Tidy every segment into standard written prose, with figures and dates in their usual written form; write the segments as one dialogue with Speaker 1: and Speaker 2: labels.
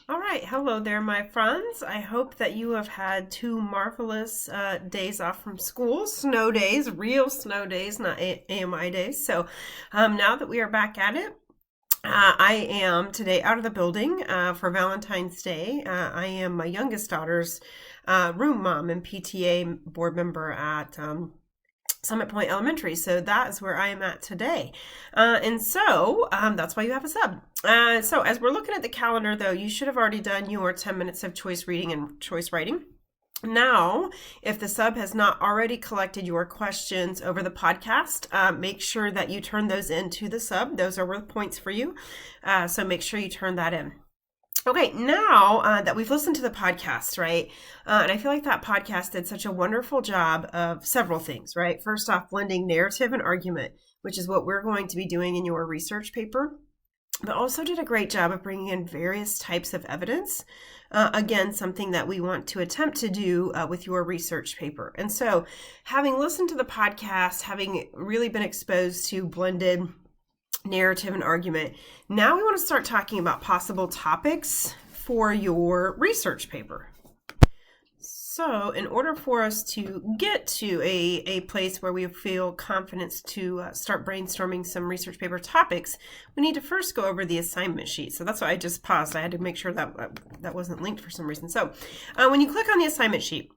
Speaker 1: All right, hello there, my friends. I hope that you have had two marvelous days off from school, snow days, real snow days, not AMI days. So now that we are back at it, I am today out of the building for Valentine's Day. I am my youngest daughter's room mom and PTA board member at Summit Point Elementary. So that is where I am at today. And so that's why you have a sub. So as we're looking at the calendar, though, you should have already done your 10 minutes of choice reading and choice writing. Now, if the sub has not already collected your questions over the podcast, make sure that you turn those into the sub. Those are worth points for you. So make sure you turn that in. Okay, now that we've listened to the podcast, right? And I feel like that podcast did such a wonderful job of several things, right? First off, blending narrative and argument, which is what we're going to be doing in your research paper, but also did a great job of bringing in various types of evidence. Again, something that we want to attempt to do with your research paper. And so having listened to the podcast, having really been exposed to blended narrative and argument. Now we want to start talking about possible topics for your research paper. So in order for us to get to a place where we feel confidence to start brainstorming some research paper topics, we need to first go over the assignment sheet. So that's why I just paused. I had to make sure that that wasn't linked for some reason. So when you click on the assignment sheet,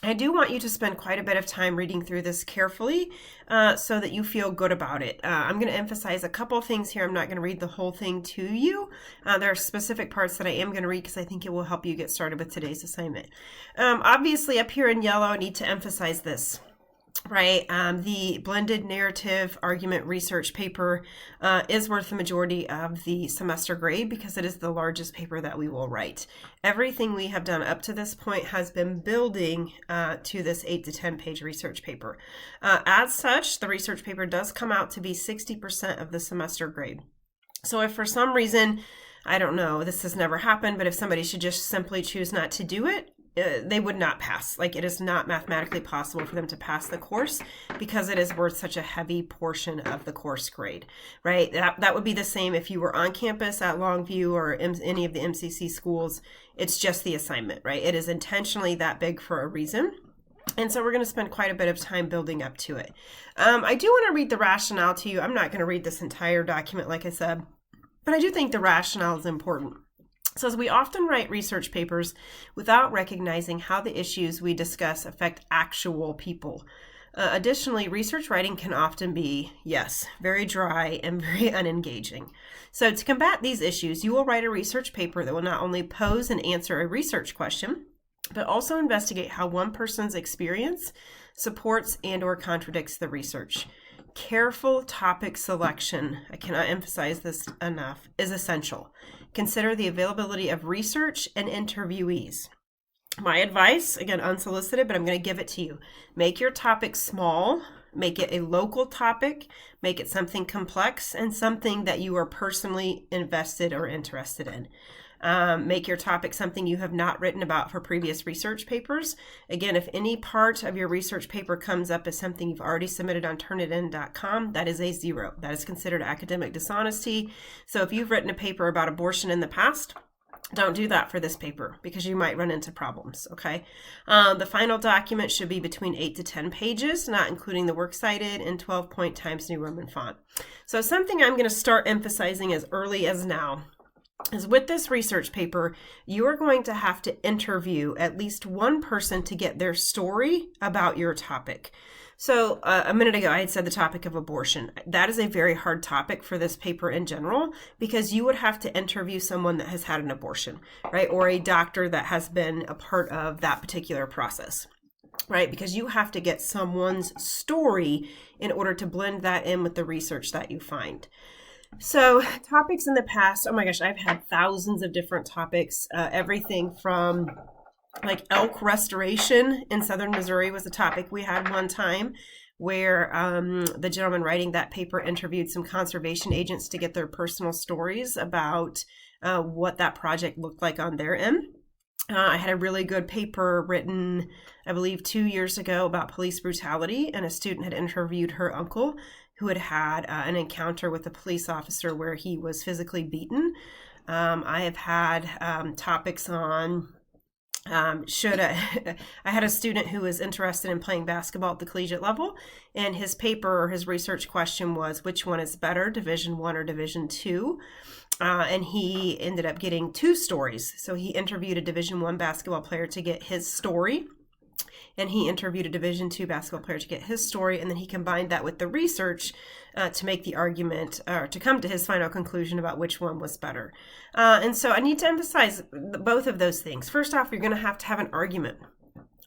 Speaker 1: I do want you to spend quite a bit of time reading through this carefully so that you feel good about it. I'm going to emphasize a couple of things here. I'm not going to read the whole thing to you. There are specific parts that I am going to read because I think it will help you get started with today's assignment. Obviously, up here in yellow, I need to emphasize this. Right. The blended narrative argument research paper is worth the majority of the semester grade because it is the largest paper that we will write. Everything we have done up to this point has been building to this 8 to 10 page research paper. As such, the research paper does come out to be 60% of the semester grade. So if for some reason, I don't know, this has never happened, but if somebody should just simply choose not to do it, they would not pass. Like, it is not mathematically possible for them to pass the course because it is worth such a heavy portion of the course grade, right? That would be the same if you were on campus at Longview or any of the MCC schools. It's just the assignment, right? It is intentionally that big for a reason. And so we're going to spend quite a bit of time building up to it. I do want to read the rationale to you. I'm not going to read this entire document, like I said, but I do think the rationale is important. It says we often write research papers without recognizing how the issues we discuss affect actual people. Additionally, research writing can often be, yes, very dry and very unengaging. So to combat these issues, you will write a research paper that will not only pose and answer a research question, but also investigate how one person's experience supports and or contradicts the research. Careful topic selection, I cannot emphasize this enough, is essential. Consider the availability of research and interviewees. My advice, again, unsolicited, but I'm going to give it to you. Make your topic small, make it a local topic, make it something complex, and something that you are personally invested or interested in. Make your topic something you have not written about for previous research papers. Again, if any part of your research paper comes up as something you've already submitted on turnitin.com, that is a 0. That is considered academic dishonesty. So if you've written a paper about abortion in the past, don't do that for this paper because you might run into problems, okay? The final document should be between 8 to 10 pages, not including the works cited, in 12-point Times New Roman font. So something I'm going to start emphasizing as early as now is with this research paper, you are going to have to interview at least one person to get their story about your topic. So a minute ago, I had said the topic of abortion. That is a very hard topic for this paper in general, because you would have to interview someone that has had an abortion, right? Or a doctor that has been a part of that particular process, right? Because you have to get someone's story in order to blend that in with the research that you find. So topics in the past, oh my gosh, I've had thousands of different topics, everything from like elk restoration in southern Missouri was a topic we had one time where the gentleman writing that paper interviewed some conservation agents to get their personal stories about what that project looked like on their end. I had a really good paper written, I believe, 2 years ago about police brutality, and a student had interviewed her uncle who had had an encounter with a police officer where he was physically beaten. I have had topics on I had a student who was interested in playing basketball at the collegiate level, and his paper or his research question was, which one is better, Division I or Division II? And he ended up getting 2 stories. So he interviewed a Division I basketball player to get his story, and he interviewed a Division II basketball player to get his story, and then he combined that with the research to make the argument, or to come to his final conclusion about which one was better. And so I need to emphasize both of those things. First off, you're going to have an argument,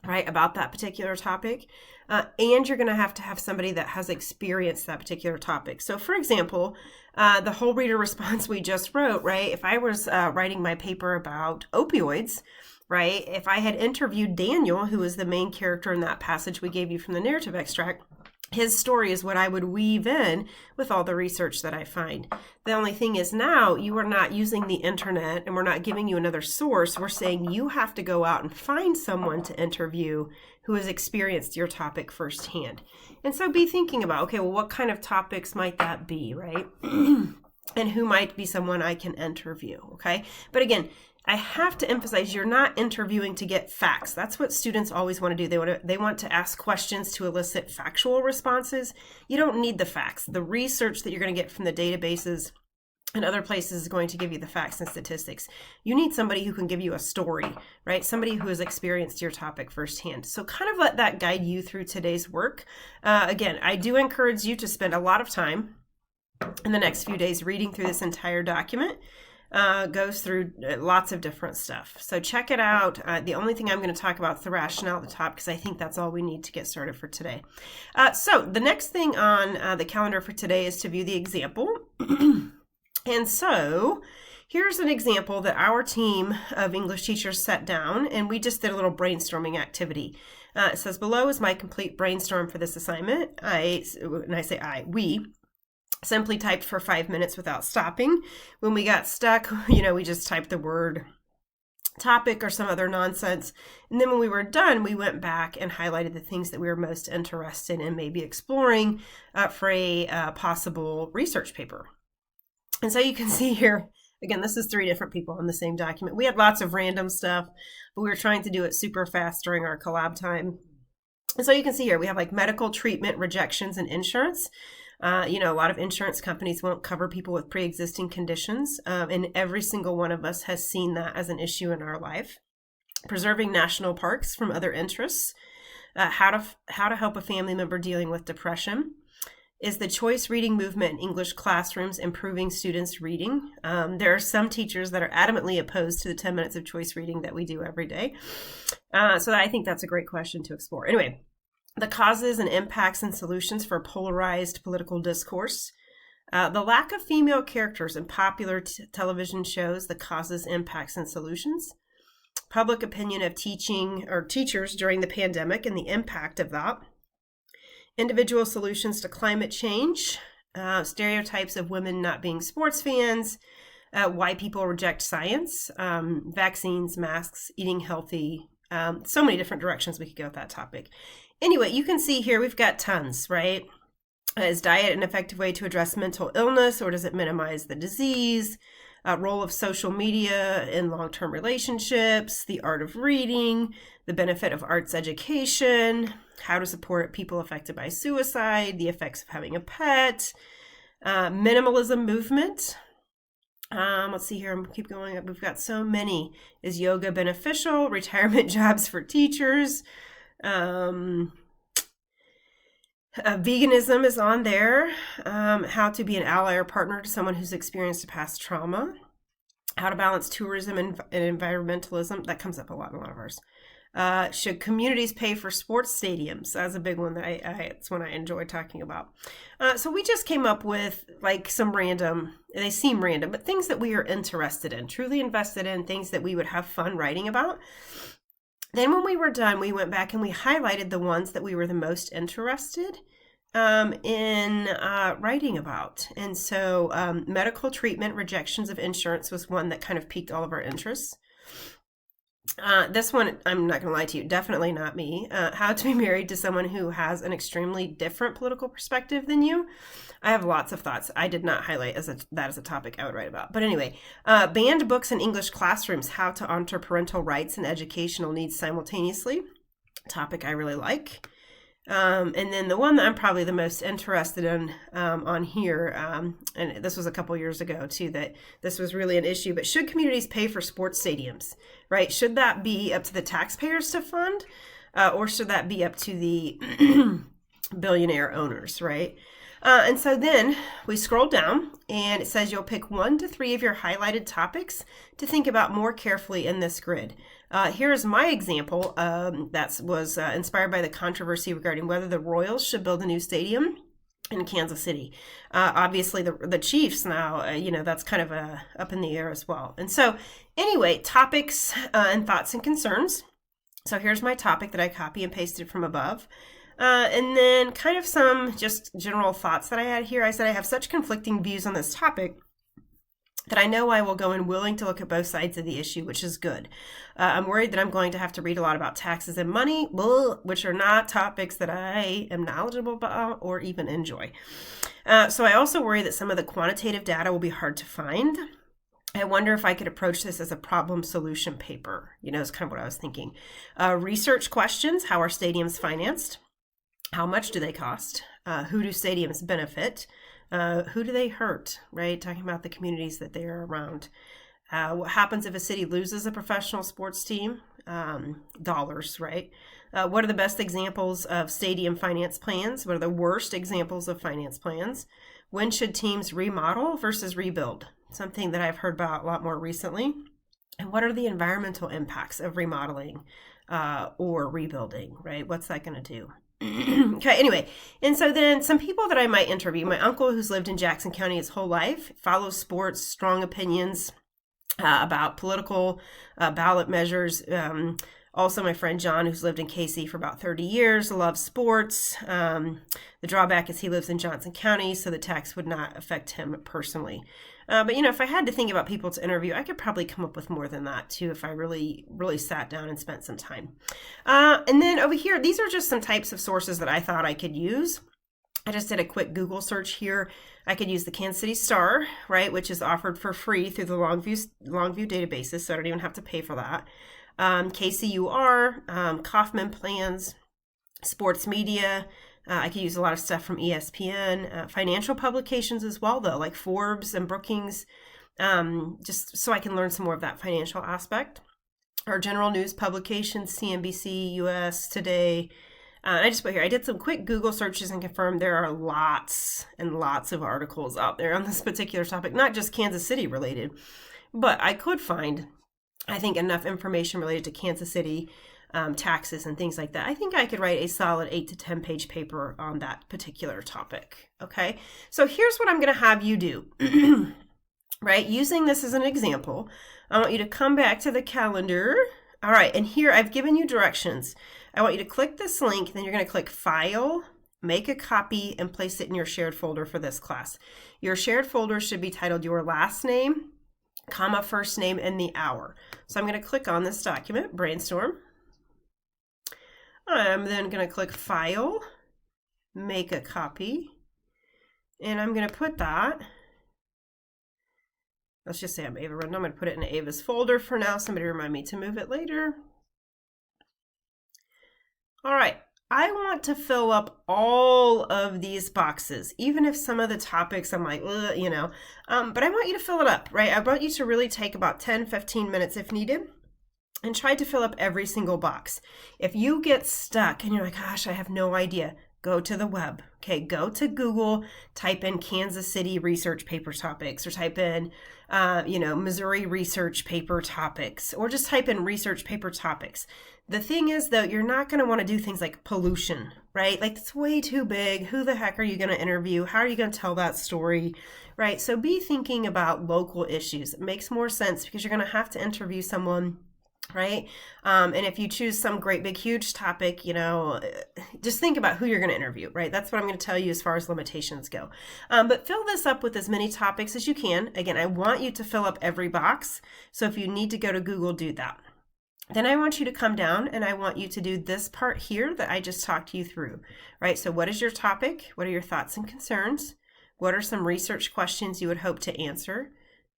Speaker 1: right, about that particular topic, and you're going to have somebody that has experienced that particular topic. So, for example, the whole reader response we just wrote, right, if I was writing my paper about opioids, right, if I had interviewed Daniel, who is the main character in that passage we gave you from the narrative extract, his story is what I would weave in with all the research that I find. The only thing is now you are not using the internet, and we're not giving you another source. We're saying you have to go out and find someone to interview who has experienced your topic firsthand. And so be thinking about, okay, well, what kind of topics might that be, right? And who might be someone I can interview, okay? But again, I have to emphasize, you're not interviewing to get facts. That's what students always want to do. They want to ask questions to elicit factual responses. You don't need the facts. The research that you're going to get from the databases and other places is going to give you the facts and statistics. You need somebody who can give you a story, right? Somebody who has experienced your topic firsthand. So kind of let that guide you through today's work. Again, I do encourage you to spend a lot of time in the next few days reading through this entire document. Goes through lots of different stuff. So check it out. The only thing I'm going to talk about is the rationale at the top, because I think that's all we need to get started for today. So the next thing on the calendar for today is to view the example. And so here's an example that our team of English teachers set down, and we just did a little brainstorming activity. It says, below is my complete brainstorm for this assignment. We simply typed for 5 minutes without stopping. When we got stuck, we just typed the word topic or some other nonsense. And then when we were done, we went back and highlighted the things that we were most interested in maybe exploring for a possible research paper. And so you can see here, again, this is 3 different people on the same document. We had lots of random stuff, but we were trying to do it super fast during our collab time. And so you can see here, we have like medical treatment, rejections, and insurance. A lot of insurance companies won't cover people with pre-existing conditions, and every single one of us has seen that as an issue in our life. Preserving national parks from other interests. How to help a family member dealing with depression. Is the choice reading movement in English classrooms improving students' reading? There are some teachers that are adamantly opposed to the 10 minutes of choice reading that we do every day. So I think that's a great question to explore. Anyway, the causes and impacts and solutions for polarized political discourse. The lack of female characters in popular television shows, the causes, impacts, and solutions. Public opinion of teaching or teachers during the pandemic and the impact of that. Individual solutions to climate change. Stereotypes of women not being sports fans. Why people reject science. Vaccines, masks, eating healthy. So many different directions we could go with that topic. Anyway, you can see here we've got tons, right? Is diet an effective way to address mental illness, or does it minimize the disease? Role of social media in long-term relationships, the art of reading, the benefit of arts education, how to support people affected by suicide, the effects of having a pet, minimalism movement. Let's see here, keep going up. We've got so many. Is yoga beneficial? Retirement jobs for teachers. Veganism is on there. How to be an ally or partner to someone who's experienced a past trauma. How to balance tourism and environmentalism. That comes up a lot in a lot of ours. Should communities pay for sports stadiums? That's a big one that it's one I enjoy talking about. So we just came up with like some random, they seem random, but things that we are interested in, truly invested in, things that we would have fun writing about. Then when we were done, we went back and we highlighted the ones that we were the most interested in writing about. And so medical treatment, rejections of insurance was one that kind of piqued all of our interests. This one, I'm not going to lie to you, definitely not me. How to be married to someone who has an extremely different political perspective than you. I have lots of thoughts. I did not highlight that as a topic I would write about. But anyway, banned books in English classrooms, how to honor parental rights and educational needs simultaneously. Topic I really like. And then the one that I'm probably the most interested in on here, and this was a couple years ago too, that this was really an issue, but should communities pay for sports stadiums, right? Should that be up to the taxpayers to fund, or should that be up to the billionaire owners, right? And so then we scroll down and it says you'll pick 1 to 3 of your highlighted topics to think about more carefully in this grid. Here's my example that was inspired by the controversy regarding whether the Royals should build a new stadium in Kansas City. Obviously, the Chiefs now, that's kind of up in the air as well. And so anyway, topics and thoughts and concerns. So here's my topic that I copy and pasted from above. And then kind of some just general thoughts that I had here. I said I have such conflicting views on this topic that I know I will go in willing to look at both sides of the issue, which is good. I'm worried that I'm going to have to read a lot about taxes and money, which are not topics that I am knowledgeable about or even enjoy. So I also worry that some of the quantitative data will be hard to find. I wonder if I could approach this as a problem solution paper. Is kind of what I was thinking. Research questions: how are stadiums financed? How much do they cost? Who do stadiums benefit? Who do they hurt, right? Talking about the communities that they are around. What happens if a city loses a professional sports team? Dollars, right? What are the best examples of stadium finance plans? What are the worst examples of finance plans? When should teams remodel versus rebuild? Something that I've heard about a lot more recently. And what are the environmental impacts of remodeling or rebuilding, right? What's that going to do? Okay, anyway, and so then some people that I might interview: my uncle, who's lived in Jackson County his whole life, follows sports, strong opinions about political ballot measures. Also, my friend John, who's lived in KC for about 30 years, loves sports. The drawback is he lives in Johnson County, so the tax would not affect him personally. But if I had to think about people to interview, I could probably come up with more than that too if I really, really sat down and spent some time. And then over here, these are just some types of sources that I thought I could use. I just did a quick Google search here. I could use the Kansas City Star, right, which is offered for free through the Longview databases, so I don't even have to pay for that. KCUR, Kaufman Plans, Sports Media. I could use a lot of stuff from ESPN, financial publications as well, though, like Forbes and Brookings, just so I can learn some more of that financial aspect. Our general news publications, CNBC, US Today. And I just put here, I did some quick Google searches and confirmed there are lots and lots of articles out there on this particular topic, not just Kansas City related, but I could find, I think, enough information related to Kansas City, taxes and things like that. I think I could write a solid 8 to 10 page paper on that particular topic. Okay, so here's what I'm going to have you do. Right, using this as an example, I want you to come back to the calendar. All right, and here I've given you directions. I want you to click this link, then you're going to click File, make a copy, and place it in your shared folder for this class. Your shared folder should be titled your last name, comma, first name, and the hour. So I'm going to click on this document, Brainstorm. I'm then going to click File, make a copy, and I'm going to put that, let's just say I'm Ava Rundle. I'm going to put it in Ava's folder for now. Somebody remind me to move it later. All right, I want to fill up all of these boxes, even if some of the topics I'm like, but I want you to fill it up, right? I want you to really take about 10, 15 minutes if needed and try to fill up every single box. If you get stuck and you're like, gosh, I have no idea, go to the web. Okay, go to Google, type in Kansas City research paper topics, or type in, Missouri research paper topics, or just type in research paper topics. The thing is, though, you're not going to want to do things like pollution, right? Like, it's way too big. Who the heck are you going to interview? How are you going to tell that story, right? So be thinking about local issues. It makes more sense because you're going to have to interview someone, right? And if you choose some great big huge topic, just think about who you're going to interview, right? That's what I'm going to tell you as far as limitations go. But fill this up with as many topics as you can. Again, I want you to fill up every box. So if you need to go to Google, do that. Then I want you to come down and I want you to do this part here that I just talked you through, right? So what is your topic? What are your thoughts and concerns? What are some research questions you would hope to answer?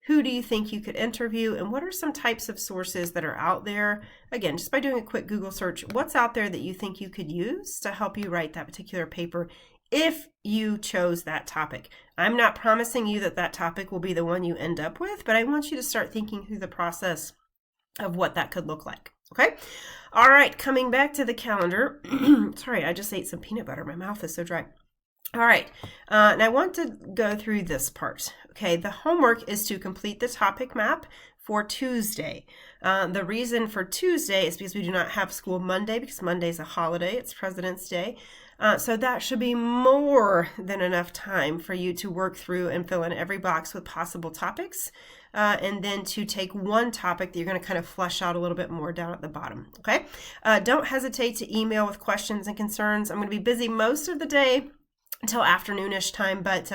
Speaker 1: Who do you think you could interview? And what are some types of sources that are out there? Again, just by doing a quick Google search, what's out there that you think you could use to help you write that particular paper if you chose that topic? I'm not promising you that that topic will be the one you end up with, but I want you to start thinking through the process of what that could look like. Okay? All right, coming back to the calendar. Sorry, I just ate some peanut butter. My mouth is so dry. All right, and I want to go through this part. Okay, the homework is to complete the topic map for Tuesday. The reason for Tuesday is because we do not have school Monday, because Monday is a holiday. It's President's Day. So that should be more than enough time for you to work through and fill in every box with possible topics. And then to take one topic that you're going to kind of flesh out a little bit more down at the bottom. Okay, don't hesitate to email with questions and concerns. I'm going to be busy most of the day until afternoonish time, but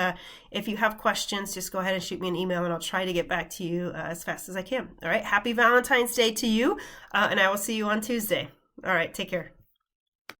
Speaker 1: if you have questions, just go ahead and shoot me an email and I'll try to get back to you as fast as I can. All right, happy Valentine's Day to you, and I will see you on Tuesday. All right, take care.